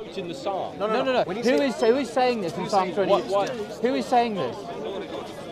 quoting the Psalm. No. Who is saying this in Psalm 20? Who is saying this?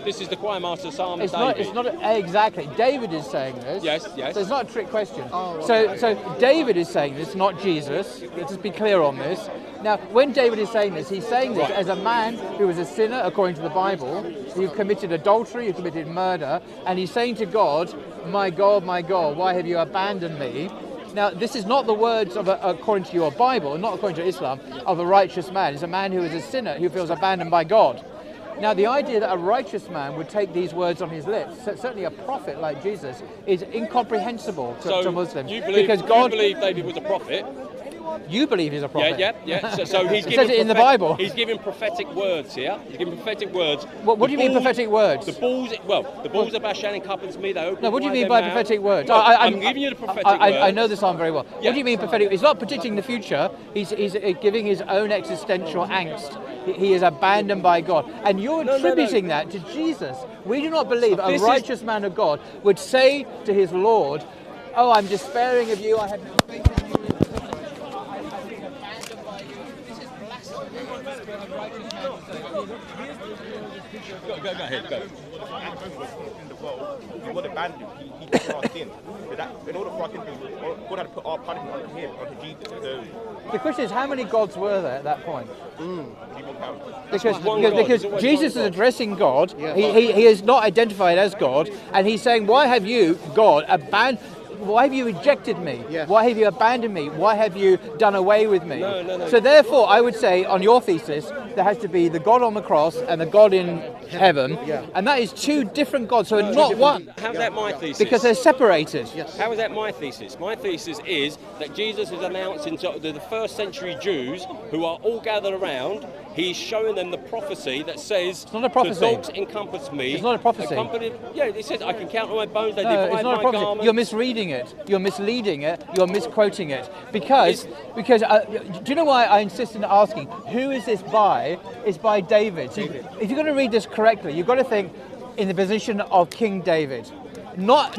This is the choir master Psalm. It's David. not exactly. David is saying this. Yes. So it's not a trick question. So David is saying this, not Jesus. Let's just be clear on this. Now, when David is saying this, he's saying this as a man who was a sinner, according to the Bible, who committed adultery, who committed murder, and he's saying to God, my God, why have you abandoned me? Now, this is not the words of, according to your Bible, not according to Islam, of a righteous man. It's a man who is a sinner, who feels abandoned by God. Now, the idea that a righteous man would take these words on his lips, certainly a prophet like Jesus, is incomprehensible to Muslims. You believe David was a prophet? You believe he's a prophet? Yeah. So he's giving says it in the Bible. He's giving prophetic words here. He's giving prophetic words. What do you mean prophetic words? The bulls of Bashan encompass me. They open. No, what do you mean by prophetic words? Well, I'm giving you the prophetic words. I know the Psalm very well. Yeah. What do you mean prophetic? He's not predicting the future. He's giving his own existential angst. He is abandoned by God. And you're attributing that to Jesus. We do not believe a righteous man of God would say to his Lord, oh, I'm despairing of you, I have no faith in you. Go ahead, go. In the world, he would abandon you. He took our sin. But that, in order for us to do, God had to put our punishment on him, onto Jesus. So, the question is, how many gods were there at that point? Because Because Jesus is addressing God. Yeah. He is not identified as God, and he's saying, why have you, God, why have you rejected me? Yeah. Why have you abandoned me? Why have you done away with me? No. So therefore, I would say, on your thesis, there has to be the God on the cross and the God in heaven, and that is two different gods, so not one. How's that my thesis? Because they're separated. Yes. How is that my thesis? My thesis is that Jesus is announcing to the first century Jews who are all gathered around, he's showing them the prophecy that says, it's not a prophecy. The dogs encompass me. It's not a prophecy. It says, I can count on my bones, they no, divide it's not my a prophecy. garments. You're misreading it. You're misleading it. You're misquoting it. Because do you know why I insist in asking, who is this by? It's by David. So if you're going to read this correctly, you've got to think in the position of King David. Not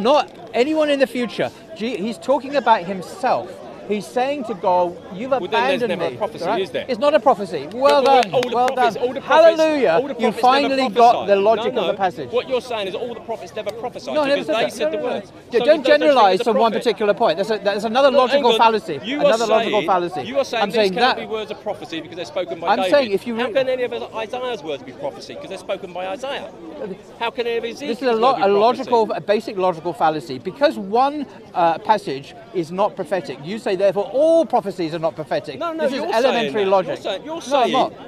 anyone in the future. He's talking about himself. He's saying to God, you've abandoned then there's never me. a prophecy, right? Is there? It's not a prophecy. Well done. Hallelujah. You finally got the logic of the passage. What you're saying is all the prophets never prophesied because they said the words. Don't generalize from one particular point. That's another logical fallacy. Logical fallacy. You are saying these cannot be words of prophecy because they're spoken by David. I'm saying if you how can any of Isaiah's words be prophecy because they're spoken by Isaiah? How can any of Ezekiel's This is a basic logical fallacy. Because one passage is not prophetic, you say therefore all prophecies are not prophetic. No, this is elementary logic.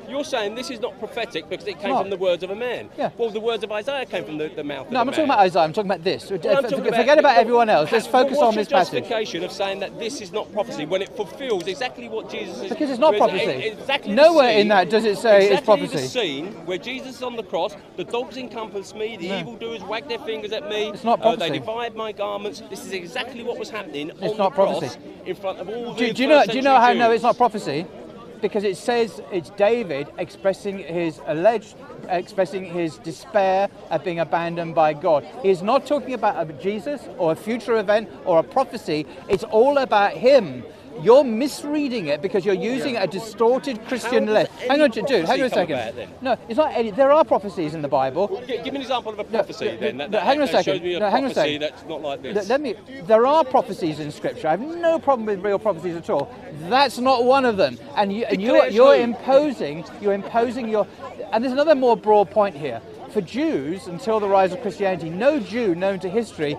You're saying this is not prophetic because it came from the words of a man. Yeah. Well, the words of Isaiah came from the mouth of a man. No, I'm not talking about Isaiah, I'm talking about this. Forget about everyone else. Let's focus on this passage. What's your justification of saying that this is not prophecy when it fulfills exactly what Jesus is? Because it's not prophecy. Nowhere in that does it say it's prophecy. The scene where Jesus is on the cross, the dogs encompass me, the evildoers wag their fingers at me. It's not prophecy. They divide my garments. This is exactly what was happening on the cross in front of all the Do you know how I know it's not prophecy? Because it says it's David expressing his despair at being abandoned by God. He's not talking about Jesus or a future event or a prophecy. It's all about him. You're misreading it because you're using a distorted Christian left. Hang on, dude. Hang on a second. No, it's not any. There are prophecies in the Bible. Give me an example of a prophecy then. Hang on a second. Shows me a prophecy that's not like this. There are prophecies in Scripture. I have no problem with real prophecies at all. That's not one of them. And you're imposing your. And there's another more broad point here. For Jews, until the rise of Christianity, no Jew known to history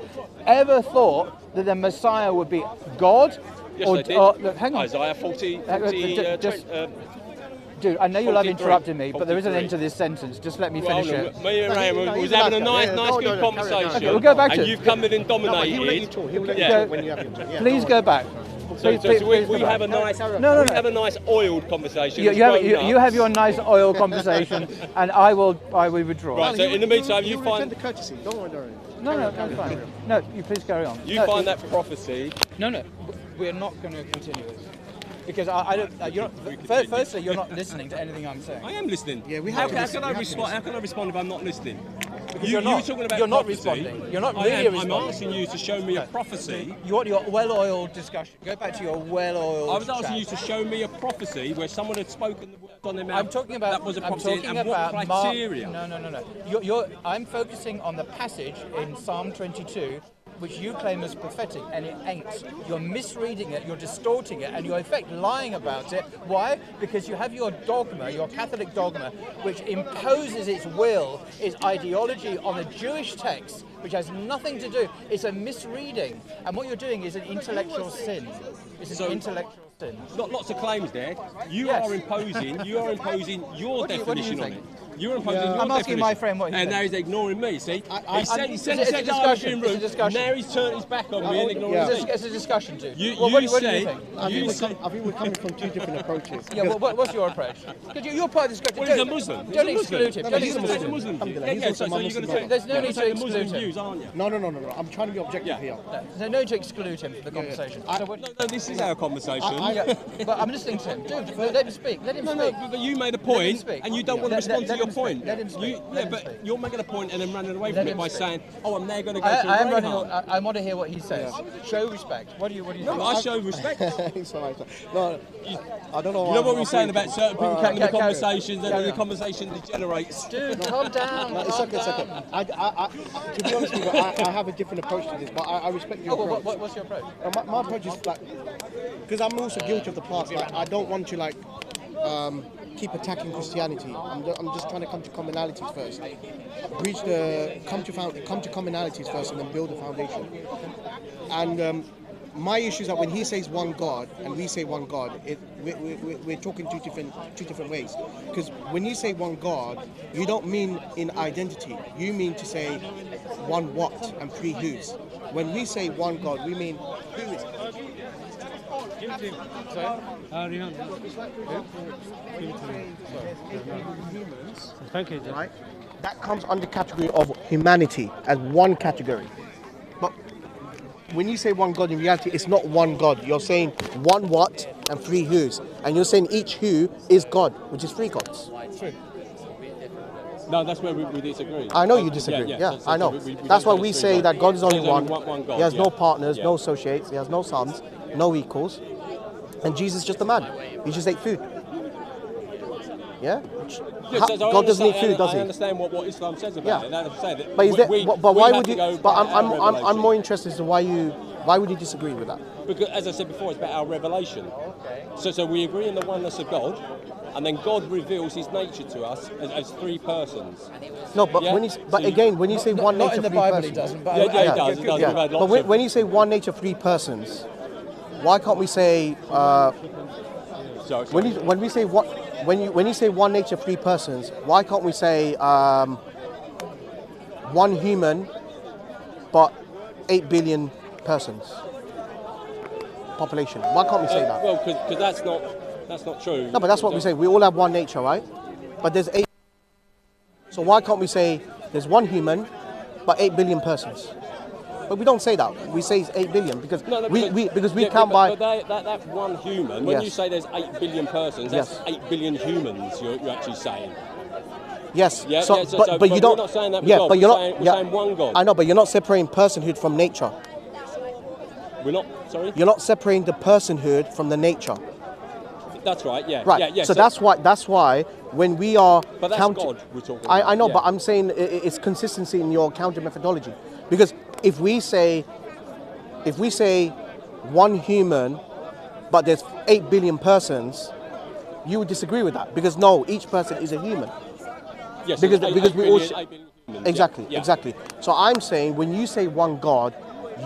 ever thought that the Messiah would be God. Yes, hang on. Isaiah 40 dude, I know you love interrupting me, but there is an end to this sentence. Just let me finish it. Me and Raihan was having a nice good conversation. Okay, we'll go back to and you've come in and dominated. He'll let you talk. He'll let you talk when you have him. Please go back. We have a nice, we have a nice oiled conversation. You have your nice oil conversation, and I will withdraw. Right. So in the meantime, you find the courtesy. Don't worry. No, that's fine. No, you please carry on. You find that prophecy. No. We're not going to continue this. Because I don't. Firstly, you're not listening to anything I'm saying. I am listening. Yeah, we how have. can I respond if I'm not listening? Because You're talking about You're not prophecy. responding. You're not really responding. I'm asking you to show me a prophecy. You want your well-oiled discussion. Go back to your well-oiled. I was asking chat. you to show me a prophecy where someone had spoken the words on their mouth. I'm talking about. That was a I'm prophecy, talking and about what criteria? No. I'm focusing on the passage in Psalm 22, which you claim is prophetic, and it ain't. You're misreading it, you're distorting it, and you're in fact lying about it. Why? Because you have your dogma, your Catholic dogma, which imposes its will, its ideology on a Jewish text, which has nothing to do. It's a misreading, and what you're doing is an intellectual sin. It's an intellectual sin. Lots of claims there. Yes. Are imposing your What do you definition on think? it. You're imposing your I'm asking definition. my friend what he and thinks. now he's ignoring me. See, he said it's a discussion. It's a discussion. Now he's turned his back on me and ignoring me. It's a discussion, dude. What do you think? I think we're coming from two different approaches. Yeah, what's your approach? Because you're part of this discussion. Well, he's a Muslim. Don't exclude him. Don't He's a exclude him. Muslim. He's Yeah, also so my you're going Muslim to brother. There's no need to the exclude Muslim him. views, aren't you? No. I'm trying to be objective here. There's no need to exclude him from the conversation. No, this is our conversation. But I'm listening to him. Dude, let him speak. Let him No, speak. but you made a Let him point, speak. and you don't want to Let respond to him your speak. point. Let him speak. Let him But speak. you're making a point and then running away Let from it him by speak. saying, "Oh, I'm now going to go to I am running. Raihan." I want to hear what he says. Show respect. What do you No, think? I show respect. It's all right. No, I don't know. You know what we were saying about certain people Carry having the on. conversations, and Carry the on. conversation degenerates. Dude, calm down. No, it's okay. To be honest with you, I have a different approach to this, but I respect your approach. What's your approach? My approach is like, because I'm also guilty of the past. Like, I don't want to keep attacking Christianity. I'm just trying to come to commonalities first. Come to commonalities first, and then build a foundation. And my issue is that when he says one God and we say one God, we're talking two different ways. Because when you say one God, you don't mean in identity. You mean to say one what and three who's. When we say one God, we mean who is it? Thank you. Right? That comes under category of humanity as one category. But when you say one God, in reality, it's not one God. You're saying one what and three who's. And you're saying each who is God, which is three gods. No, that's where we disagree. I know you disagree. Yeah, I know. That's why we say that God is only one. God, He has no partners, no associates. He has no sons, no equals. And Jesus is just a man. He just ate food. Yeah? God doesn't eat food, does he? I understand what Islam says about it. And say that But is that, but why would you? But I'm revelation. more interested as to why would you disagree with that? Because, as I said before, it's about our revelation. So we agree in the oneness of God, and then God reveals His nature to us as three persons. No, but Yeah? when So again, when you say one Not nature, in the three Bible, persons. he doesn't. But Yeah, it does. It does. Yeah. We've had But lots of- when you say one nature, three persons, why can't we say? Sorry. When you say one nature, three persons, why can't we say one human, but 8 billion persons population? Why can't we say that? Well, because that's not true. No, but that's what we say. We all have one nature, right? But there's 8. So why can't we say there's one human, but 8 billion persons? But we don't say that. We say it's 8 billion because we count by. But that one human. When Yes. you say there's 8 billion persons, that's Yes. 8 billion humans. You're actually saying. Yes. Yeah, So, yeah, so- but so- you but don't. we're not saying that with Yeah, God, but we're you're saying- not. we're Yeah, saying one God. I know, but you're not separating personhood from nature. We're not. Sorry. You're not separating the personhood from the nature. That's right. Yeah. Right. Yeah. Yeah. So that's why when we are But that's counting, God we're talking about. I know, yeah. but I'm saying it's consistency in your counter methodology. Because if we say one human, but there's 8 billion persons, you would disagree with that. Because no, each person is a human. Yes, because- it's because 8 we billion, all 8 billion humans, Exactly, yeah. exactly. So I'm saying when you say one God,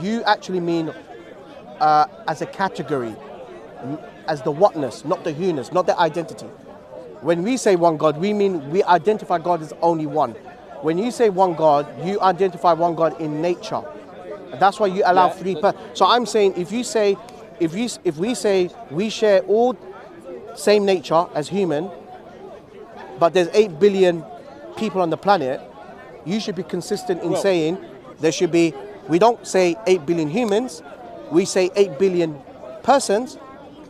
you actually mean as a category, as the whatness, not the who-ness, not the identity. When we say one God, we mean we identify God as only one. When you say one God, you identify one God in nature. That's why you allow three. So I'm saying if we say we share all same nature as human, but there's 8 billion people on the planet, you should be consistent in saying there should be. We don't say 8 billion humans, we say 8 billion persons,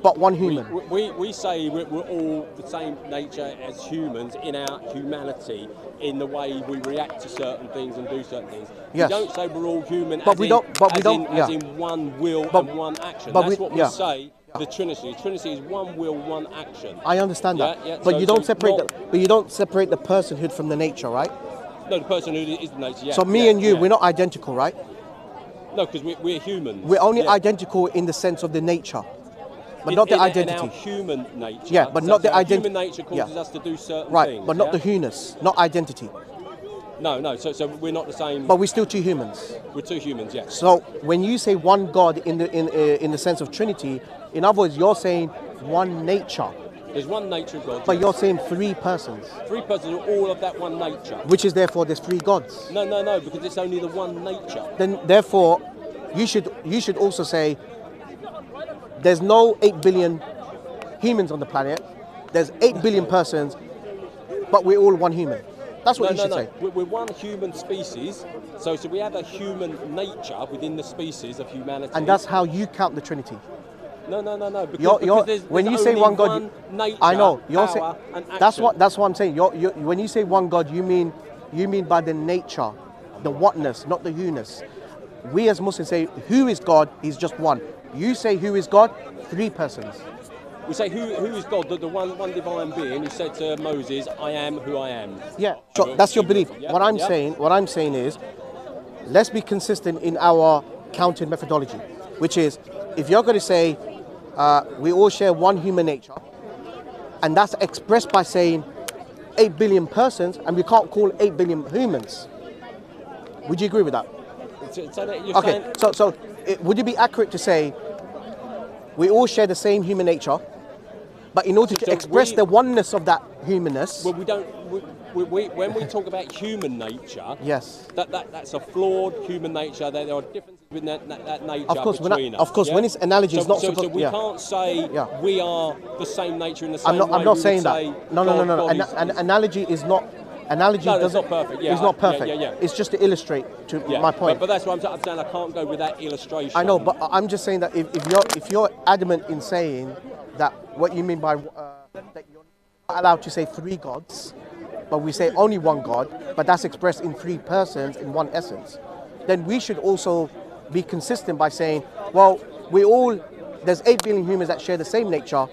but one human. We say we're all the same nature as humans in our humanity, in the way we react to certain things and do certain things. Yes. We don't say we're all human But we don't. But we don't. as in one will and one action. That's what we say. The Trinity. Trinity is one will, one action. I understand that. Yeah, But so- you don't so separate. not- But you don't separate the personhood from the nature, right? No, the person who is the nature. Yeah. So me yeah, and you, yeah. we're not identical, right? No, because we're humans. We're only Yeah. identical in the sense of the nature, but not the In identity. our human nature. Yeah, but not the our identi- Human nature causes yeah. us to do certain Right, things. but not yeah? the humaness, not identity. No. So we're not the same. But we're still two humans. We're two humans. Yes. So when you say one God in the sense of Trinity, in other words, you're saying one nature, There's one nature of God. but yes. you're saying three persons, Three persons are all of that one nature. which is therefore there's three gods. No, because it's only the one nature. Then therefore, you should also say there's no 8 billion humans on the planet. There's 8 billion persons, but we're all one human. That's what you should say. We're one human species, so we have a human nature within the species of humanity. And that's how you count the Trinity. No. Because, You're, there's when you say only one God, nature, I know you're saying power, and that's action. what I'm saying. When you say one God, you mean by the nature, the whatness, not the who-ness. We as Muslims say who is God? He's just one. You say who is God? Three persons. We say who is God? The one divine being who said to Moses, "I am who I am." Yeah, sure, that's your belief. Yeah, What I'm yeah. saying is, let's be consistent in our counting methodology, which is, if you're going to say we all share one human nature, and that's expressed by saying 8 billion persons, and we can't call 8 billion humans. Would you agree with that? So that you're Okay, saying, so would it be accurate to say we all share the same human nature, but in order to So express we- the oneness of that humanness, well, we don't. When we talk about human nature, yes. that's a flawed human nature. There are differences within that nature Of course, between us. of course, yeah? when it's analogy, it's not so supposed. we Yeah. can't say Yeah. we are the same nature in the same way. I'm not we saying would that. say No. God An is- analogy is not. Analogy No, it's doesn't. not perfect. Yeah, it's not yeah, perfect. yeah. It's just to illustrate to Yeah, my point. But that's what I'm saying. I can't go with that illustration. I know, but I'm just saying that if you're adamant in saying that what you mean by that you're not allowed to say three gods, but we say only one God, but that's expressed in three persons in one essence, then we should also be consistent by saying, well, there's 8 billion humans that share the same nature,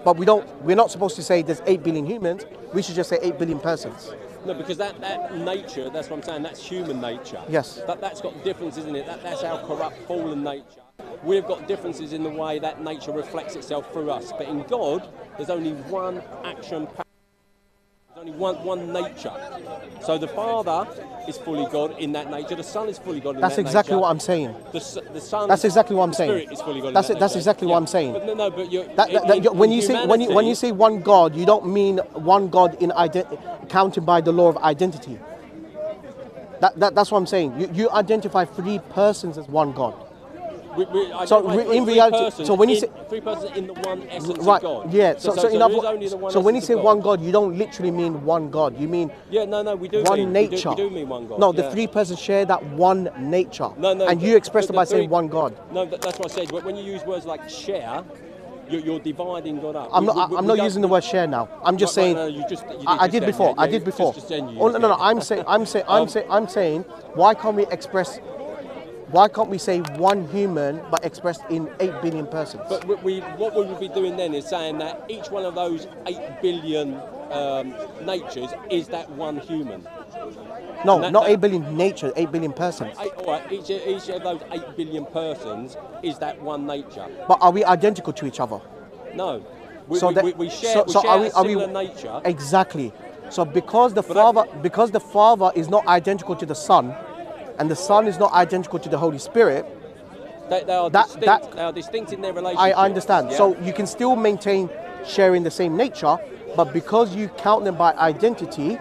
but we're not supposed to say there's 8 billion humans. We should just say 8 billion persons. No, because that nature, that's what I'm saying, that's human nature. Yes. That's got differences in it. That's our corrupt, fallen nature. We've got differences in the way that nature reflects itself through us. But in God, there's only one action power. There's only one nature. So the Father is fully God in that nature. The Son is fully God in that nature. That's exactly what I'm saying. The Son. That's exactly what I'm the saying. Spirit is fully God That's in it. that That's nature. exactly what I'm saying. But no, but you're, When you say one God, you don't mean one God in counting by the law of identity. That's what I'm saying. You identify three persons as one God. In reality, so when you say three persons in the one essence right, of God. yeah. So when you say one God, God, you don't literally mean one God. You mean we do one mean nature. We do mean one God. No, the yeah. three persons share that one nature. No, and you express it by saying one God. No, that's what I said. But when you use words like share, you're dividing God up. I'm not using the word share now. I'm just saying. No, you did I did just before. then, I did before. Just then you Oh used no, it. I'm saying. Why can't we express? Why can't we say one human but expressed in 8 billion persons? But what we would be doing then is saying that each one of those 8 billion natures is that one human. No, not 8 billion nature, 8 billion persons. All right, each of those 8 billion persons is that one nature. But are we identical to each other? No. We share a similar nature. Exactly. So because the Father is not identical to the Son, and the Son is not identical to the Holy Spirit, they are distinct in their relationship. I understand. Yeah? So you can still maintain sharing the same nature, but because you count them by identity,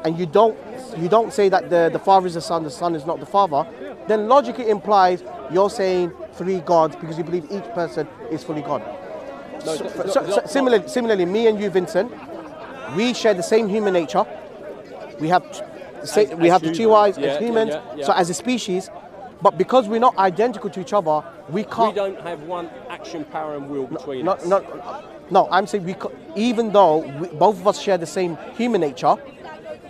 and you don't say that the Father is the Son is not the Father, then logically implies you're saying three gods because you believe each person is fully God. No, Similarly, me and you, Vincent, we share the same human nature. We have the two eyes as humans. Yeah. So as a species, But because we're not identical to each other, we We can't. don't have one action, power, and will between No, us. no, I'm saying even though both of us share the same human nature,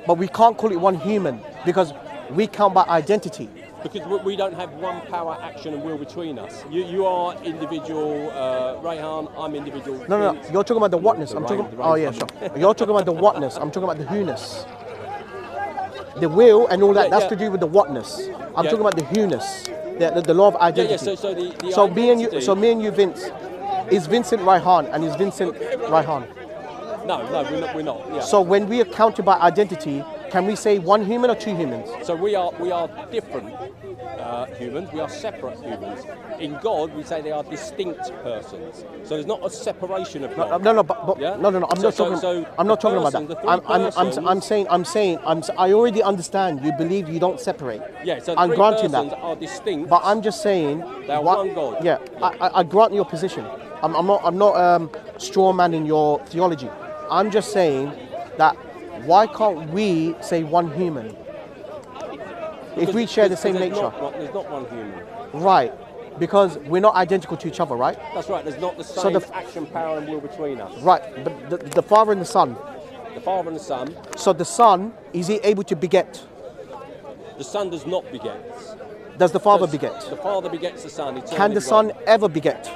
but we can't call it one human because we count by identity. Because we don't have one power, action, and will between us. You are individual, Raihan. I'm individual. No, Vince. you're talking about the whatness. I'm The talking. rain- the Oh rain yeah, coming. sure. You're talking about the whatness. I'm talking about the who-ness. The will and all that. Yeah, that's yeah. to do with the whatness. I'm Yeah. talking about the who-ness, the law of Yeah, identity. yeah. So the So me and you, identity- so me and you, Vince, is Vincent Raihan and is Vincent Raihan. No, we're not. Yeah. So when we are counted by identity, can we say one human or two humans? So we are different humans. We are separate humans. In God, we say they are distinct persons. So there's not a separation of God. No, but Yeah? no. I'm not talking. I'm not talking about that. I already understand. You believe you don't separate. Yeah. So the I'm three granting persons that. are distinct. But I'm just saying. They are one God. Yeah, I grant your position. I'm not straw manning your theology. I'm just saying that why can't we say one human if we share the same there's nature? There's not one human. Right, because we're not identical to each other, right? That's right. There's not the So same the- action, power, and will between us. Right, but the Father and the Son. The Father and the Son. So the Son, is he able to beget? The Son does not beget. Does the Father The beget? Father begets the Son. Can the Son ever beget?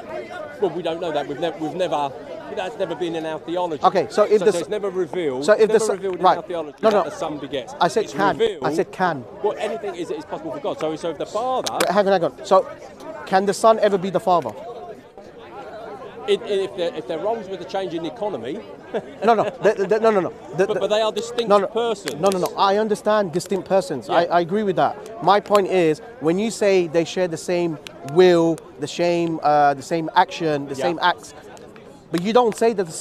Well, we don't know that. We've never. That's never been in our theology. Okay, so if it's never revealed. so if it's the never Son- revealed right. in our theology No, that no. the Son begets. I said It's can. revealed- I said can. Well, anything is possible for God. So if the Father, Hang on. So can the Son ever be the Father? if there are wrongs with the change in the economy, No. No. but they are distinct persons. No. I understand distinct persons. Yeah. I agree with that. My point is, when you say they share the same will, the same action, the Yeah. same acts, but you don't say that the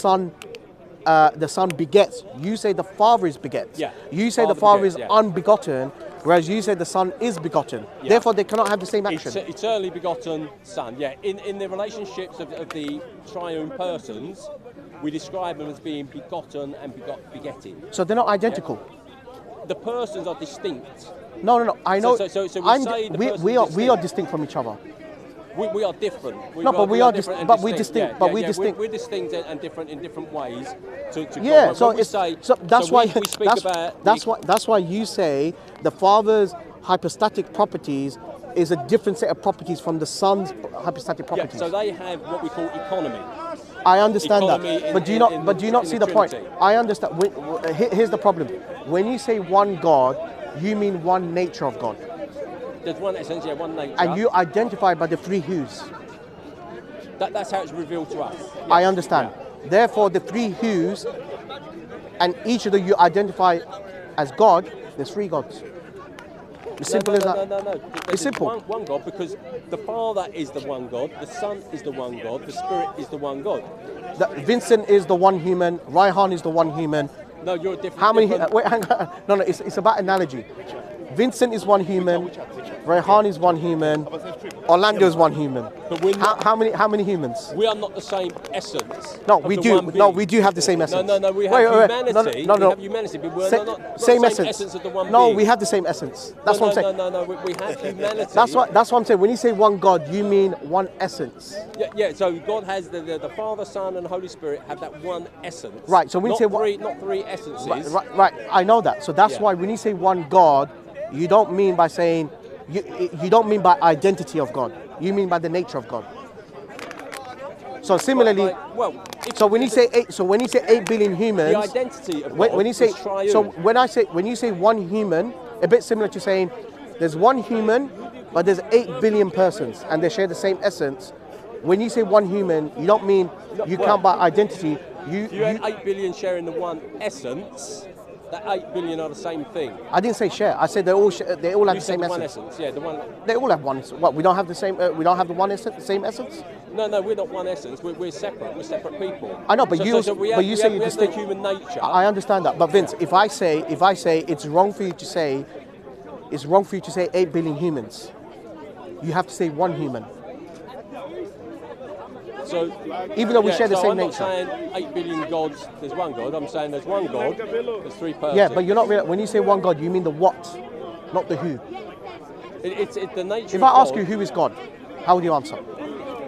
son begets. You say the Father is begets. Yeah. You say the Father Father is begets, yeah. unbegotten, whereas you say the Son is begotten. Yeah. Therefore, they cannot have the same action. Eternally begotten Son. Yeah. In the relationships of the triune persons, we describe them as being begotten and begetting. So they're not identical. The persons are distinct. No. I know. So we say the we person's are distinct. distinct from each other. We are different. No, but we are different and but we're distinct. distinct, but we're distinct. We're distinct and different in different ways. To Yeah, God. so When we it's say, so that's so why we speak about that's why you say the Father's hypostatic properties is a different set of properties from the Son's hypostatic Yeah, properties. so they have what we call economy. I understand economy that, in- but do you in- not in the see the point? Trinity. I understand. Here's the problem: when you say one God, you mean one nature of God, There's one essence, yeah, one nature. and you identify by the three who's. That's how it's revealed to us. I Yes, understand. yeah. Therefore, the three who's, and each of them you identify as God. There's three gods. As simple as that. No. It's simple. One God, because the Father is the one God, the Son is the one God, the Spirit is the one God. Vincent is the one human. Raihan is the one human. No, you're different. How many? different- Wait, hang on. No. It's about analogy. Vincent is one human. Raihan is one human. Orlando is one human. But we're not- How many humans? We are not the same essence. No, of we the do. one No, being. we do have the same essence. No, we have Wait, wait, wait. humanity. No. We have humanity, but we're not Same the same essence. essence of the one No, being. we have the same essence. That's what I'm saying. No. We have humanity. That's what I'm saying. When you say one God, you mean one essence. Yeah. So God has the Father, Son, and Holy Spirit have that one essence. Right, so when you not say not three essences. Right. I know that. So that's Yeah. why when you say one God, you don't mean by saying you don't mean by identity of God. You mean by the nature of God. So similarly, so when you say 8 billion humans, the identity of God when you say is triune. so when you say one human, a bit similar to saying there's one human, but there's 8 billion persons and they share the same essence. When you say one human, you don't mean you well, count by identity. If you had 8 billion sharing the one essence, that 8 billion are the same thing. I didn't say share. I said they all have You the said same the one essence. essence. Yeah, the one. They all have one. What? We don't have the same. We don't have the one essence, same essence. No, we're not one essence. We're separate. We're separate people. I know, but So- you so we but have- you we say have- you're we have the distinct. human nature. I understand that, but Vince, if I say it's wrong for you to say, it's wrong for you to say 8 billion humans. You have to say one human. So Even though we share the same I'm nature. not saying 8 billion gods. There's one God. I'm saying there's one God. There's three persons. Yeah, but you're not. When you say one God, you mean the what, not the who. It's the nature. If of I ask God, you who is God, how would you answer?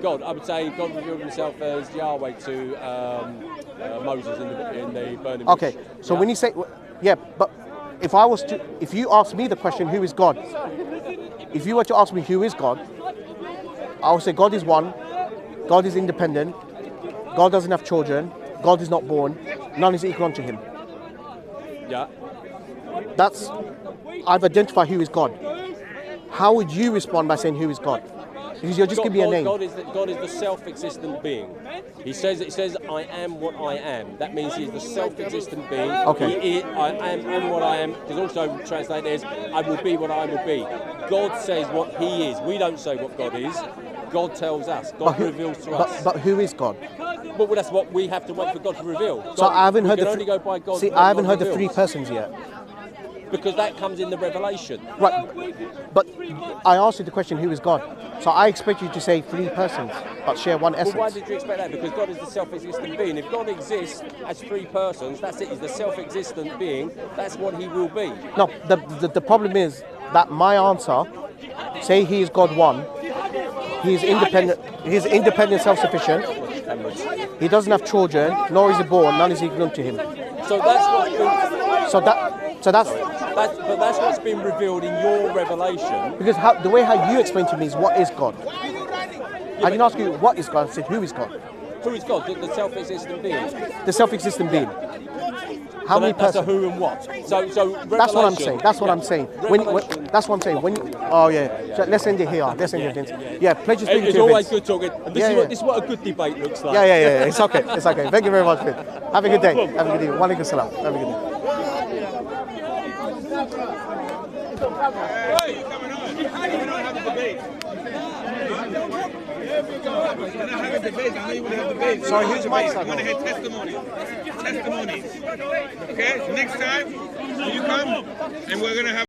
God, I would say God revealed himself as Yahweh to Moses in the burning bush. Okay, so when you say, but if you ask me the question, who is God? If you were to ask me who is God, I would say God is one, God is independent, God doesn't have children, God is not born, none is equal unto him. Yeah. I've identified who is God. How would you respond by saying who is God? Because you're just giving me a name. God is the self-existent being. He says, I am what I am. That means he is the self-existent being. Okay. I am what I am. Because also translated as, I will be what I will be. God says what he is. We don't say what God is. God tells us. God reveals to us. But who is God? Well, that's what we have to wait for God to reveal. God, So I haven't heard only go by God. See, I haven't heard the reveals. 3 persons yet. Because that comes in the revelation. Right, but I asked you the question, who is God? So I expect you to say 3 persons, but share one essence. Well, why did you expect that? Because God is the self-existent being. If God exists as 3 persons, that's it. He's the self-existent being. That's what he will be. No, the problem is that my answer, say he is God 1, he is independent, self-sufficient, he doesn't have children, nor is he born, none is equal to him. So that's what's been, But that's what's been revealed in your revelation. Because the way how you explain to me is what is God. I didn't ask you what is God, I said who is God. Who is God? The self-existent being. The self-existent being. How many That's a persons? who and what. So That's what I'm saying. That's what I'm saying. That's what I'm saying. So let's end it here. Let's end it. Yeah, pleasure speaking to it's you. always Vince. good talking. And this is what a good debate looks like. Yeah. It's okay. It's okay. Thank you very much, Vince. Have a good day. Have a good day. Wa alaikum salam. Have a good day. Sorry, who's Mike? I want to hear testimonies. Okay? Next time, you come and we're going to have